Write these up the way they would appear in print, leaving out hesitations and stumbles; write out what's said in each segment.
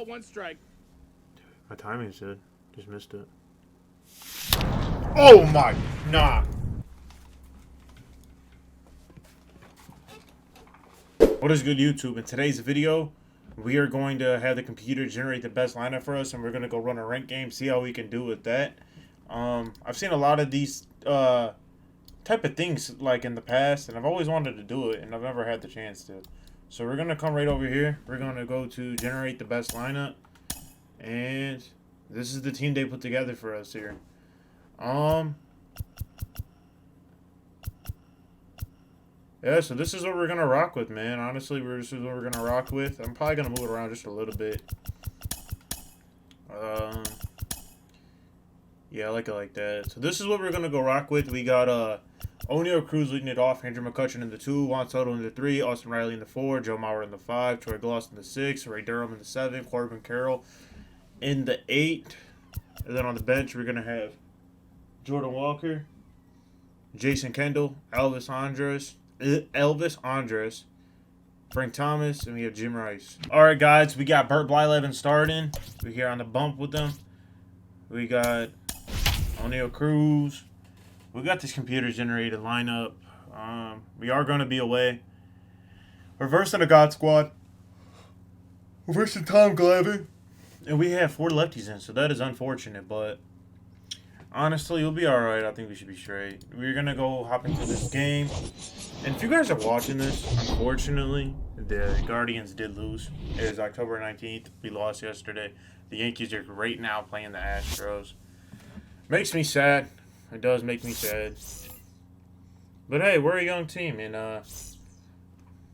Ball, one strike. My timing's good. Just missed it. Oh my, nah. What is good, YouTube? In today's video, we are going to have the computer generate the best lineup for us, and we're going to go run a rank game, see how we can do with that. I've seen a lot of these type of things like in the past, and I've always wanted to do it, and I've never had the chance to. So we're going to come right over here. We're going to go to generate the best lineup, and this is the team they put together for us here. Yeah, so this is what we're going to rock with, man. Honestly, this is what we're going to rock with. I'm probably going to move it around just a little bit. Yeah, I like it like that. So this is what we're going to go rock with. We got Oneil Cruz leading it off, Andrew McCutchen in the 2, Juan Soto in the 3, Austin Riley in the 4, Joe Mauer in the 5, Troy Glaus in the 6, Ray Durham in the 7, Corbin Carroll in the 8. And then on the bench, we're going to have Jordan Walker, Jason Kendall, Elvis Andres, Frank Thomas, and we have Jim Rice. Alright, guys, we got Bert Blyleven starting. We're here on the bump with them. We got Oneil Cruz. We got this computer-generated lineup. We are going to be away. We're versing the God Squad. We're versing Tom Glavine. And we have 4 lefties in, so that is unfortunate, but honestly, we'll be alright. I think we should be straight. We're going to go hop into this game. And if you guys are watching this, unfortunately, the Guardians did lose. It is October 19th. We lost yesterday. The Yankees are right now playing the Astros. Makes me sad. It does make me sad. But hey, we're a young team, and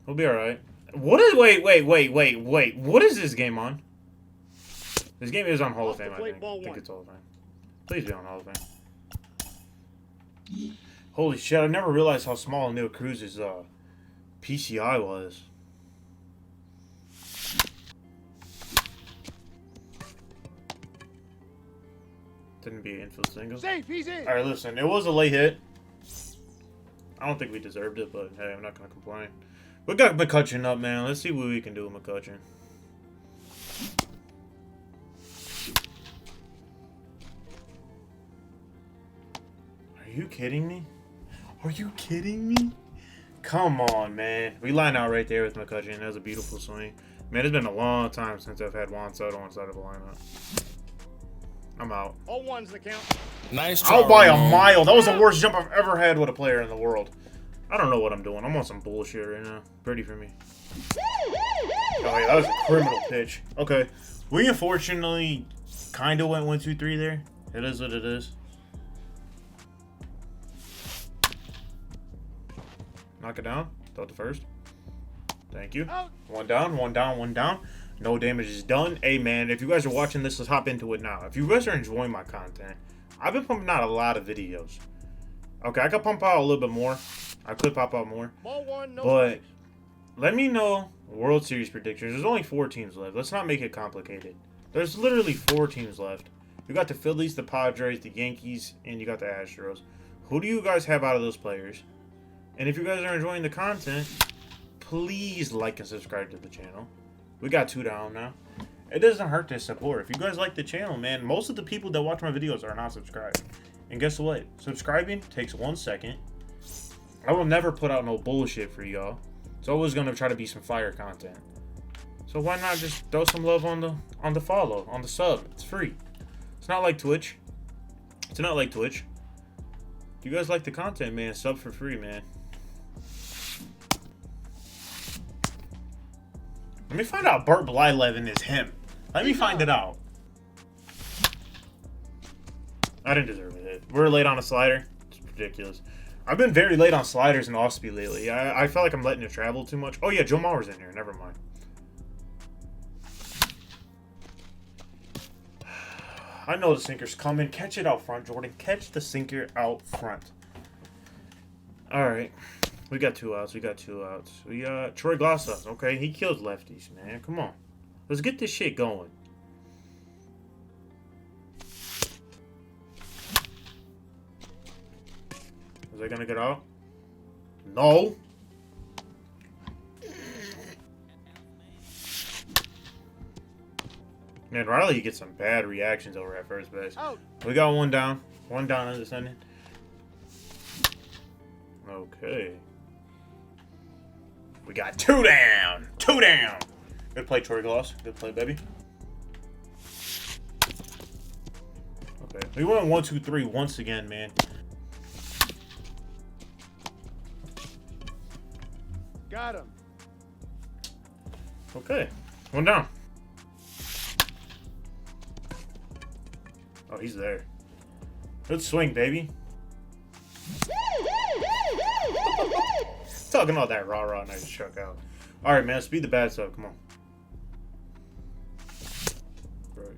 we'll be alright. What is... Wait. What is this game on? This game is on Hall of Fame, I think. I think it's Hall of Fame. Please be on Hall of Fame. Holy shit, I never realized how small Oneil Cruz's PCI was. Didn't be an infield single. Safe, he's in. Alright, listen, it was a late hit. I don't think we deserved it, but hey, I'm not going to complain. We got McCutchen up, man. Let's see what we can do with McCutchen. Are you kidding me? Are you kidding me? Come on, man. We line out right there with McCutchen. That was a beautiful swing. Man, it's been a long time since I've had Juan Soto on side of the lineup. I'm out. All one's the count. Nice try, Out by a Ramon. mile. That was the worst jump I've ever had with a player in the world. I don't know what I'm doing. I'm on some bullshit right now. Pretty for me. Oh, yeah, that was a criminal pitch. Okay. We unfortunately kind of went 1-2-3 there. It is what it is. Knock it down. Throw it to first. Thank you. One down, one down, one down. No damage is done. Hey, man, if you guys are watching this, let's hop into it now. If you guys are enjoying my content, I've been pumping out a lot of videos. Okay, I could pump out a little bit more. I could pop out more. Ball one, no But strikes. let me know World Series predictions. There's only 4 teams left. Let's not make it complicated. There's literally 4 teams left. You got the Phillies, the Padres, the Yankees, and you got the Astros. Who do you guys have out of those players? And if you guys are enjoying the content, please like and subscribe to the channel. We got 2 down now. It doesn't hurt to support. If you guys like the channel, man, most of the people that watch my videos are not subscribed. And guess what? Subscribing takes 1 second. I will never put out no bullshit for y'all. It's always gonna try to be some fire content. So why not just throw some love on the follow, on the sub? It's free. It's not like Twitch. It's not like Twitch. If you guys like the content, man, sub for free, man. Let me find out Bert Blyleven is him. Let me find it out. I didn't deserve it. We're late on a slider. It's ridiculous. I've been very late on sliders and off speed lately. I feel like I'm letting it travel too much. Oh yeah, Joe Mauer's in here. Never mind. I know the sinker's coming. Catch it out front, Jordan. Catch the sinker out front. Alright. We got 2 outs. We got Troy Glaus. Okay, he kills lefties, man. Come on. Let's get this shit going. Is that gonna get out? No. Man, Riley gets some bad reactions over at first base. Out. We got one down. One down in this inning. Okay. We got two down. Two down. Good play, Troy Gloss. Good play, baby. Okay. We went 1-2-3 once again, man. Got him. Okay. One down. Oh, he's there. Good swing, baby. Talking all that rah-rah and I just struck out. Alright, man. Speed the bats up. Come on. Right.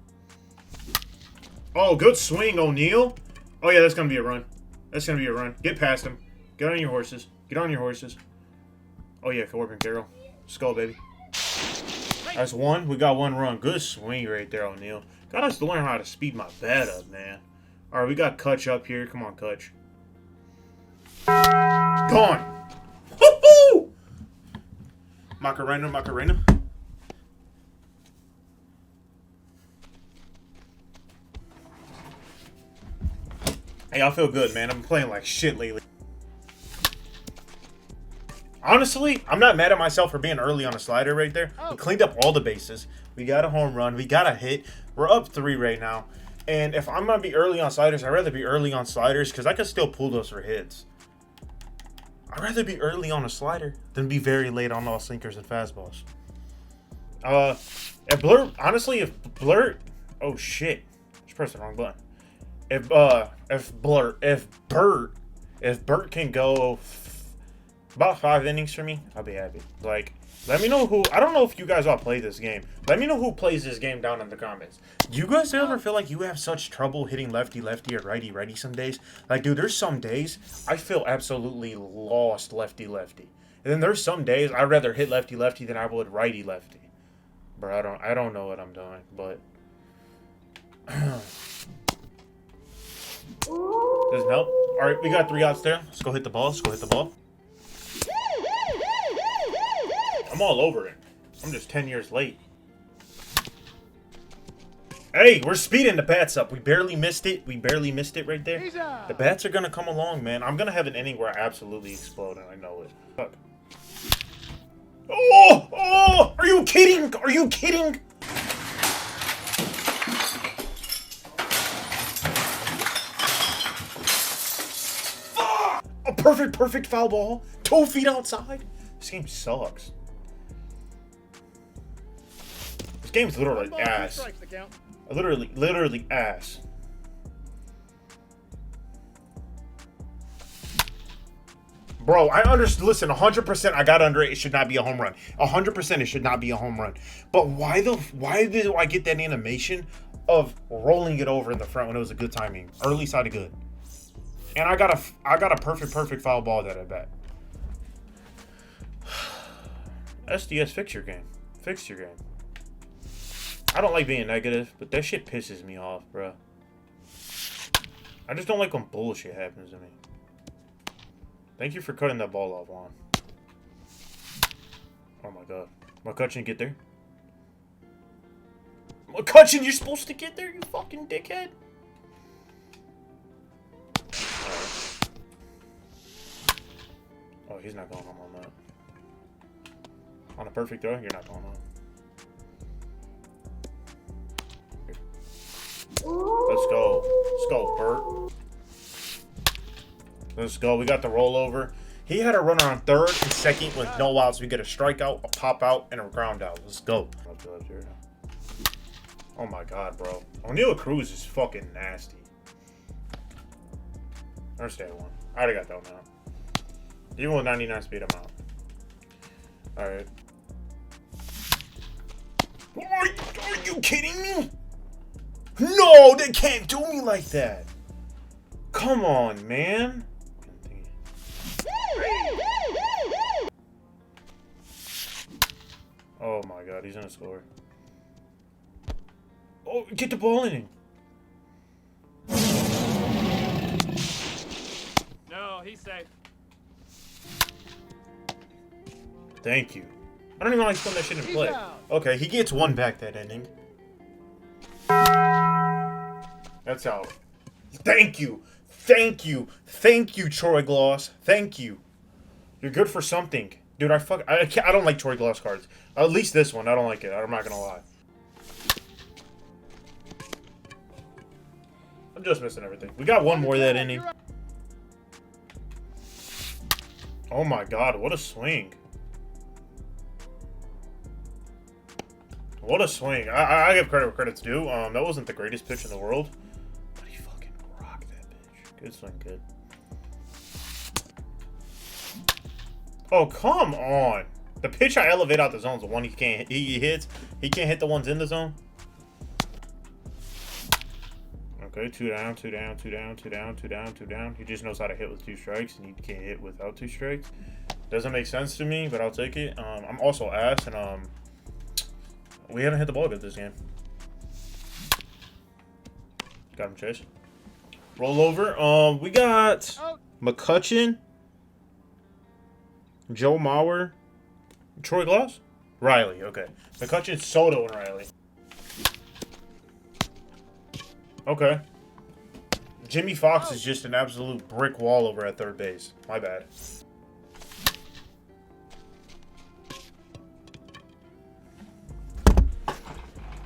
Oh, good swing, O'Neal. Oh, yeah, that's going to be a run. That's going to be a run. Get past him. Get on your horses. Get on your horses. Oh, yeah, Corbin Carroll. Skull, baby. That's one. We got one run. Good swing right there, O'Neal. Got us to learn how to speed my bat up, man. Alright, we got Kutch up here. Come on, Kutch. Gone. Woo-hoo! Macarena, Macarena. Hey, I feel good, man. I'm playing like shit lately. Honestly, I'm not mad at myself for being early on a slider right there. We cleaned up all the bases. We got a home run. We got a hit. We're up 3 right now. And if I'm going to be early on sliders, I'd rather be early on sliders because I could still pull those for hits. I'd rather be early on a slider than be very late on all sinkers and fastballs. If Blurt, honestly, if Blurt, oh shit, just pressed the wrong button. If Bert can go about 5 innings for me, I'll be happy. Like, let me know who, I don't know if you guys all play this game. Let me know who plays this game down in the comments. Do you guys ever feel like you have such trouble hitting lefty-lefty or righty-righty some days? Like, dude, there's some days I feel absolutely lost lefty-lefty. And then there's some days I'd rather hit lefty-lefty than I would righty-lefty. Bro, I don't know what I'm doing, but doesn't help. Alright, we got 3 outs there. Let's go hit the ball. Let's go hit the ball. I'm all over it. I'm just 10 years late. Hey, we're speeding the bats up. We barely missed it. We barely missed it right there. The bats are going to come along, man. I'm going to have an inning where I absolutely explode, and I know it. Fuck. Oh! Oh! Are you kidding? Are you kidding? Fuck! A perfect foul ball. 2 feet outside. This game sucks. This game's literally ass. Literally ass. Bro, I understand. Listen, 100% I got under it. It should not be a home run. 100% it should not be a home run. But why did I get that animation of rolling it over in the front when it was a good timing? Early side of good. And I got a perfect foul ball that I bet. SDS, fix your game. Fix your game. I don't like being negative, but that shit pisses me off, bro. I just don't like when bullshit happens to me. Thank you for cutting that ball off, Juan. Oh my god. McCutcheon, get there. McCutcheon, you're supposed to get there, you fucking dickhead. Right. Oh, he's not going home on that. On a perfect throw, you're not going home. Let's go. Let's go, Bert. Let's go. We got the rollover. He had a runner on third and second with no outs. We get a strikeout, a pop out, and a ground out. Let's go. Oh my god, bro. O'Neal Cruz is fucking nasty. Understand one. I already got that one out. Even with 99 speed, I'm out. Alright. Are you kidding me? No, they can't do me like that. Come on, man. Oh my god, he's gonna score. Oh, get the ball in him. No, he's safe. Thank you. I don't even know how he's putting that shit in play. Okay, he gets 1 back that inning. That's out. Thank you. Thank you. Thank you, Troy Gloss. Thank you. You're good for something. Dude, I don't like Troy Gloss cards. At least this one. I don't like it. I'm not gonna lie. I'm just missing everything. We got one more of that inning. Oh my god, what a swing. What a swing. I give credit where credit's due. That wasn't the greatest pitch in the world. But he fucking rocked that bitch. Good swing, good. Oh, come on. The pitch I elevate out the zone is the one he can't he hits. He can't hit the ones in the zone. Okay, 2 down, 2 down, 2 down, 2 down, 2 down, 2 down. He just knows how to hit with 2 strikes, and he can't hit without 2 strikes. Doesn't make sense to me, but I'll take it. I'm also ass, and we haven't hit the ball good this game. Got him, Chase. Roll over. We got McCutchen, Joe Mauer, Troy Gloss, Riley. Okay, McCutchen, Soto, and Riley. Okay. Jimmy Fox is just an absolute brick wall over at third base. My bad.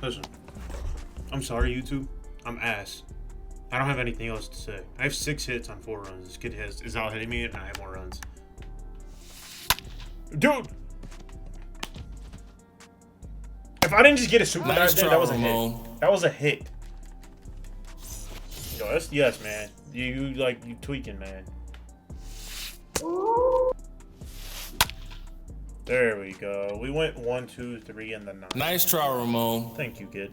Listen, I'm sorry, YouTube. I'm ass. I don't have anything else to say. I have 6 hits on 4 runs. This kid is out hitting me, and I have more runs. Dude! If I didn't just get a super dive there, that was a hit. That was a hit. Yo, that's, yes, man. You tweaking, man. There we go. We went 1, 2, 3 in the 9. Nice try, Ramon. Thank you, kid.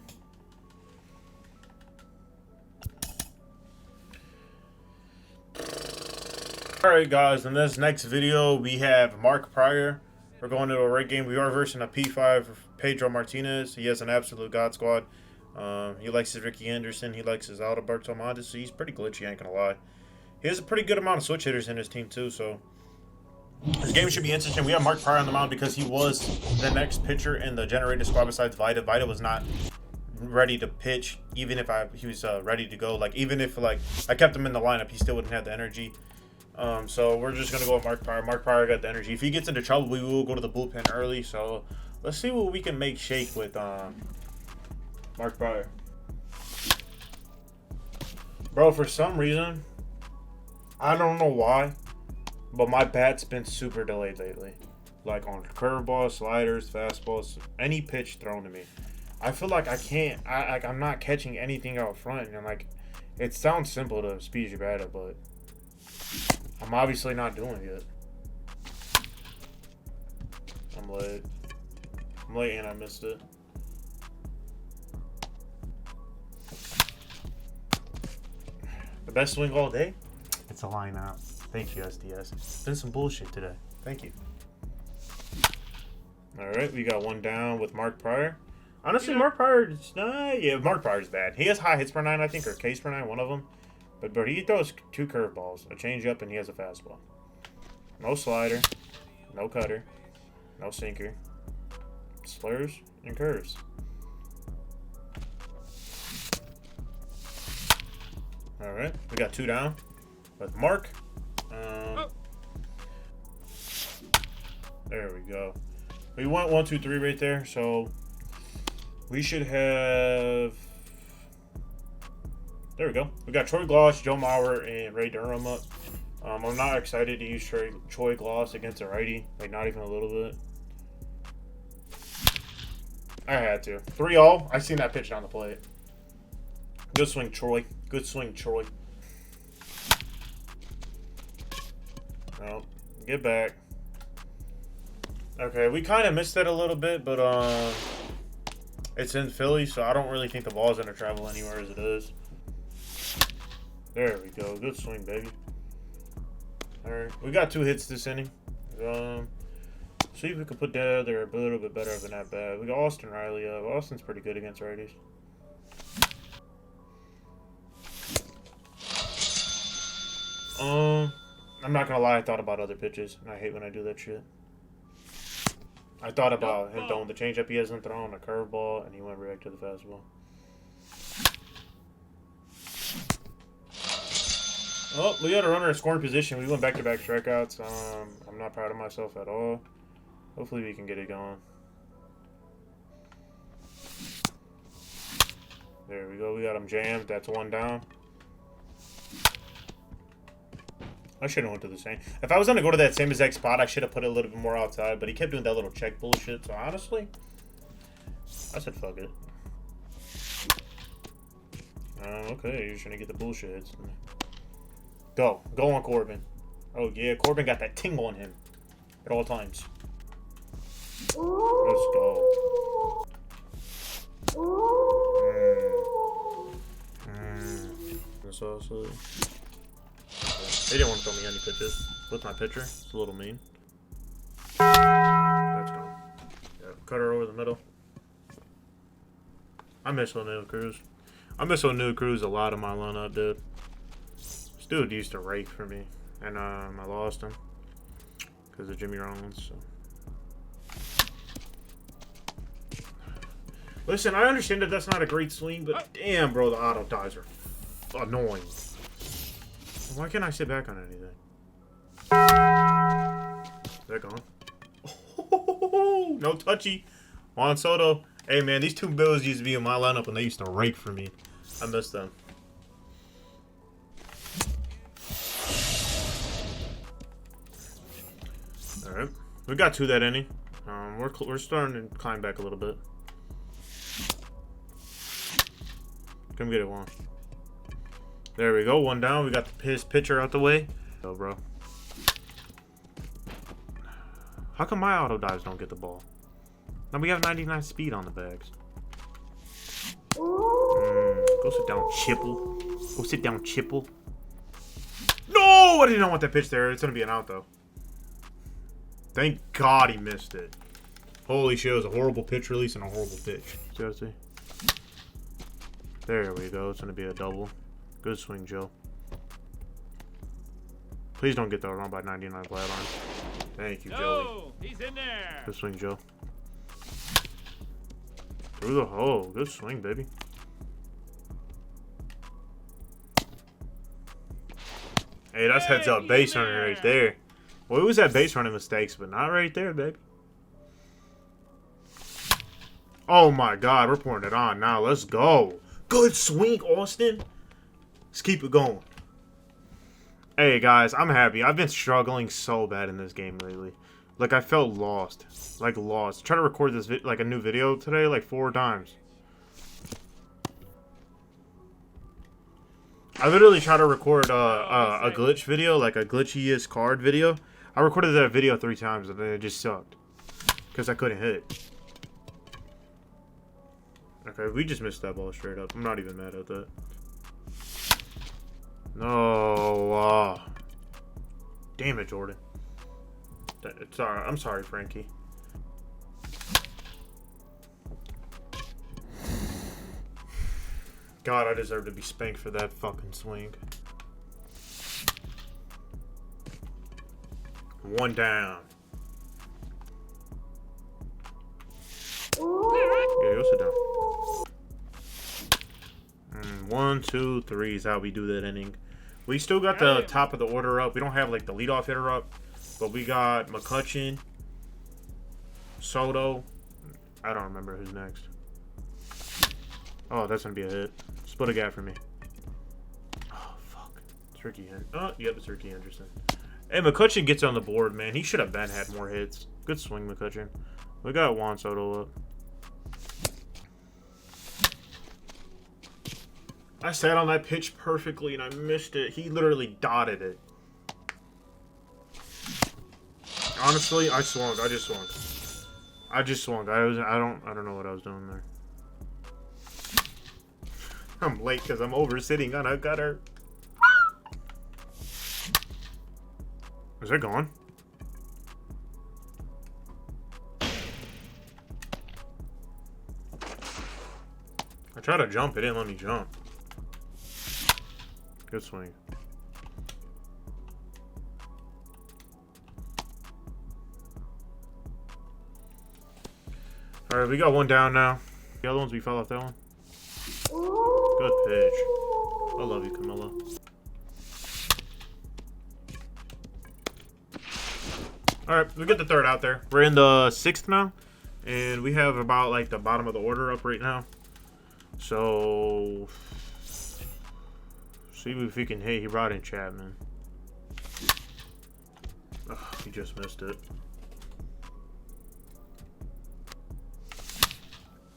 Alright, guys. In this next video, we have Mark Prior. We're going to a rate game. We are versing a P5 Pedro Martinez. He has an absolute God squad. He likes his Ricky Henderson. He likes his Alberto Montes. So he's pretty glitchy, I ain't gonna lie. He has a pretty good amount of switch hitters in his team, too, so this game should be interesting. We have Mark Prior on the mound because he was the next pitcher in the generated squad besides Vida. Vida was not ready to pitch, even if he was ready to go. Like, even if, like, I kept him in the lineup, he still wouldn't have the energy. So we're just going to go with Mark Prior. Mark Prior got the energy. If he gets into trouble, we will go to the bullpen early. So let's see what we can make shake with Mark Prior. Bro, for some reason, I don't know why, but my bat's been super delayed lately. Like on curveballs, sliders, fastballs, any pitch thrown to me. I feel like I can't, I'm not catching anything out front. And like, it sounds simple to speed your bat up, but I'm obviously not doing it. I'm late. And I missed it. The best swing all day? It's a line out. Thank you, SDS. It's been some bullshit today. Thank you. Alright, we got 1 down with Mark Prior. Honestly, Mark Prior, yeah, Mark Prior's bad. He has high hits per 9, I think, or Ks per 9, one of them. But he throws 2 curveballs, a changeup, and he has a fastball. No slider, no cutter, no sinker, slurs, and curves. Alright, we got 2 down with Mark. There we go. We went 1, 2, 3 right there, so we should have. There we go. We got Troy Gloss, Joe Mauer, and Ray Durham up. I'm not excited to use Troy Gloss against a righty, like not even a little bit. I had to. 3-0. I seen that pitch down the plate. Good swing, Troy. Good swing, Troy. No, get back. Okay, we kind of missed it a little bit, but it's in Philly, so I don't really think the ball's gonna travel anywhere as it is. There we go. Good swing, baby. All right, we got 2 hits this inning. See if we can put that there a little bit better than that bad. We got Austin Riley up. Austin's pretty good against righties. I'm not gonna lie, I thought about other pitches, and I hate when I do that shit. I thought about him throwing the changeup he hasn't thrown, a curveball, and he went right to the fastball. Oh, we got a runner in scoring position. We went back-to-back strikeouts. I'm not proud of myself at all. Hopefully we can get it going. There we go. We got him jammed. That's one down. I should have went to the same. If I was going to go to that same exact spot, I should have put it a little bit more outside. But he kept doing that little check bullshit. So honestly, I said fuck it. Okay, you're trying to get the bullshit. Go. Go on Corbin. Oh, yeah. Corbin got that tingle on him at all times. Let's go. That's also... They didn't want to throw me any pitches with my pitcher. It's a little mean. That's gone. Yeah, cut her over the middle. I miss O'Neal Cruz. I miss O'Neal Cruz a lot in my lineup, dude. This dude used to rake for me, and I lost him because of Jimmy Rollins. So. Listen, I understand that that's not a great swing, but damn, bro, the auto dies are annoying. Why can't I sit back on anything? Is that gone? Oh, no touchy. Juan Soto. Hey, man, these two Bills used to be in my lineup and they used to rake for me. I miss them. Alright. We got two that inning. We're starting to climb back a little bit. Come get it, Juan. There we go. One down. We got his pitcher out the way. Go, bro. How come my auto dives don't get the ball? Now we have 99 speed on the bags. Go sit down, Chipple. Go sit down, Chipple. No! I did not want that pitch there. It's going to be an out, though. Thank God he missed it. Holy shit. It was a horrible pitch release and a horrible pitch. See? There we go. It's going to be a double. Good swing, Joe. Please don't get that wrong by 99 flat arm. Thank you, Joey. No, he's in there. Good swing, Joe. Through the hole. Good swing, baby. Hey, that's heads up base running right there. Well, it was that base running mistakes, but not right there, baby. Oh my God, we're pouring it on now. Let's go. Good swing, Austin. Let's keep it going. Hey, guys, I'm happy. I've been struggling so bad in this game lately. Like, I felt lost. Like, lost. Try to record this, like, a new video today, like, 4 times. I literally tried to record a glitch video, like a glitchiest card video. I recorded that video 3 times, and then it just sucked. Because I couldn't hit. Okay, we just missed that ball straight up. I'm not even mad at that. No, damn it, Jordan. Sorry, I'm sorry, Frankie. God, I deserve to be spanked for that fucking swing. One down. Yeah, go sit down. 1, 2, 3 is how we do that inning. We still got the top of the order up. We don't have, like, the leadoff hitter up. But we got McCutchen, Soto. I don't remember who's next. Oh, that's going to be a hit. Split a gap for me. Oh, fuck. It's Ricky Henderson. Oh, yep, it's Ricky Henderson. Hey, McCutchen gets on the board, man. He should have had more hits. Good swing, McCutchen. We got Juan Soto up. I sat on that pitch perfectly and I missed it. He literally dotted it. Honestly, I swung. I just swung. I don't know what I was doing there. I'm late because I'm over sitting on a gutter. Is it gone? I tried to jump. It didn't let me jump. Good swing. Alright, we got one down now. The other ones, we fell off that one. Good pitch. I love you, Camilla. All right, we get the third out there. We're in the 6th now, and we have about like the bottom of the order up right now. So, see if we can. Hey, he brought in Chapman. Ugh, he just missed it.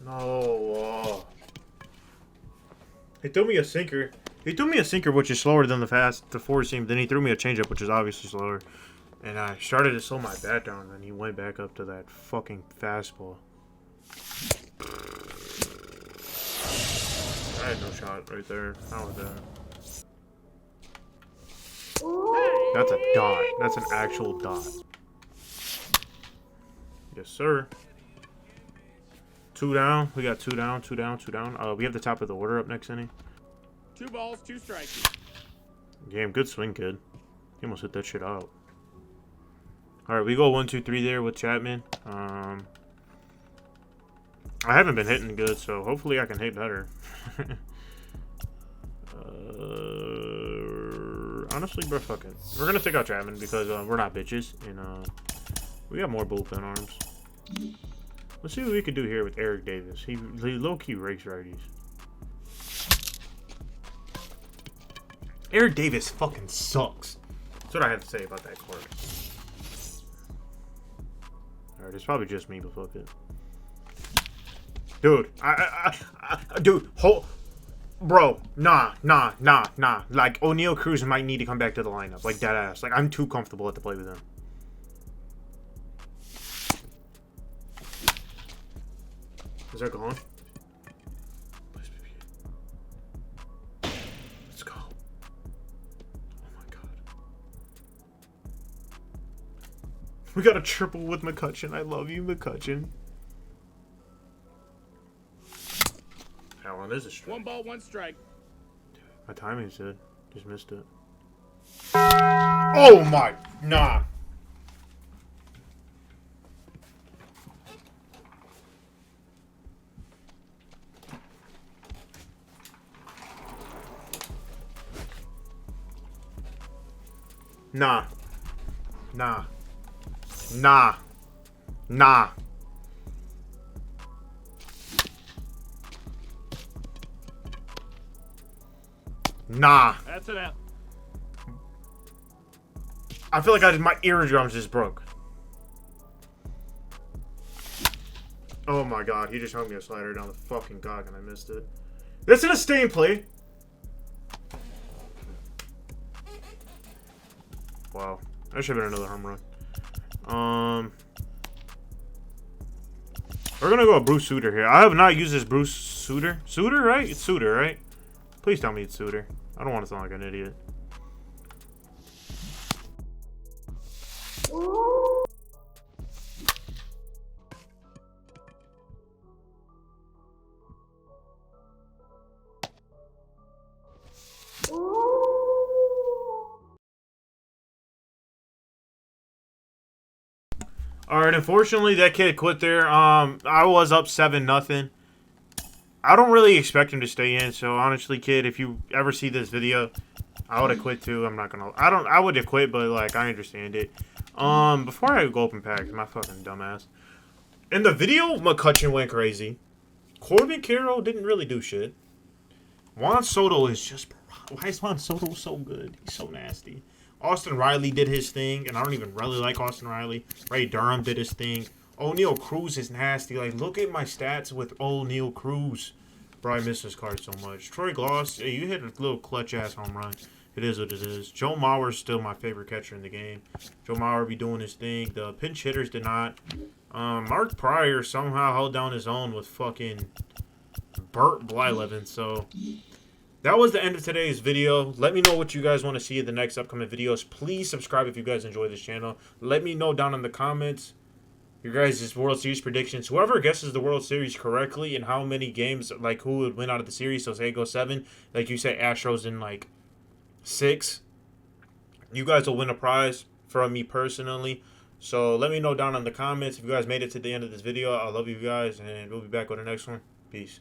No. He threw me a sinker. He threw me a sinker, which is slower than the four seam. Then he threw me a changeup, which is obviously slower. And I started to slow my bat down, and then he went back up to that fucking fastball. I had no shot right there. How was that? That's a dot. That's an actual dot. Yes, sir. 2 down. We got 2 down, 2 down, 2 down. We have the top of the order up next inning. 2 balls, 2 strikes. Damn, good swing, kid. He almost hit that shit out. Alright, we go 1, 2, 3 there with Chapman. I haven't been hitting good, so hopefully I can hit better. Honestly, bro, fuck it. We're gonna take out Chapman because we're not bitches, and we got more bullpen arms. Let's see what we can do here with Eric Davis. He low-key rakes righties. Eric Davis fucking sucks. That's what I have to say about that court. Alright, it's probably just me, but fuck it. Dude, dude, bro, nah. Like, O'Neal Cruz might need to come back to the lineup, like dead ass. Like, I'm too comfortable at the play with him. Is that gone? Let's go. Oh my god. We got a triple with McCutchen. I love you, McCutchen. How long is this strike? 1 ball, 1 strike. Dude, my timing's good. Just missed it. Oh my. Nah. Nah. Nah. Nah. Nah. Nah. That's it out. I feel like my eardrums just broke. Oh my god, he just hung me a slider down the fucking cock and I missed it. That's in a staying play. Wow. That should have been another home run. We're gonna go with Bruce Sutter here. I have not used this Bruce Sutter. Sutter, right? It's Sutter, right? Please tell me it's Sutter. I don't want to sound like an idiot. Alright, unfortunately that kid quit there. I was up 7-0. I don't really expect him to stay in, so honestly, kid, if you ever see this video, I would have quit too. I'm not gonna I would have quit, but like I understand it. Before I go open packs, my fucking dumbass. In the video, McCutchen went crazy. Corbin Carroll didn't really do shit. Juan Soto is just, why is Juan Soto so good? He's so nasty. Austin Riley did his thing, and I don't even really like Austin Riley. Ray Durham did his thing. O'Neal Cruz is nasty. Like, look at my stats with O'Neal Cruz. Bro, I miss this card so much. Troy Gloss, hey, you hit a little clutch-ass home run. It is what it is. Joe Mauer's still my favorite catcher in the game. Joe Mauer be doing his thing. The pinch hitters did not. Mark Pryor somehow held down his own with fucking Bert Blyleven, so that was the end of today's video. Let me know what you guys want to see in the next upcoming videos. Please subscribe if you guys enjoy this channel. Let me know down in the comments your guys' World Series predictions. Whoever guesses the World Series correctly and how many games, like who would win out of the series. So say go 7. Like you say Astros in like 6. You guys will win a prize from me personally. So let me know down in the comments if you guys made it to the end of this video. I love you guys, and we'll be back with the next one. Peace.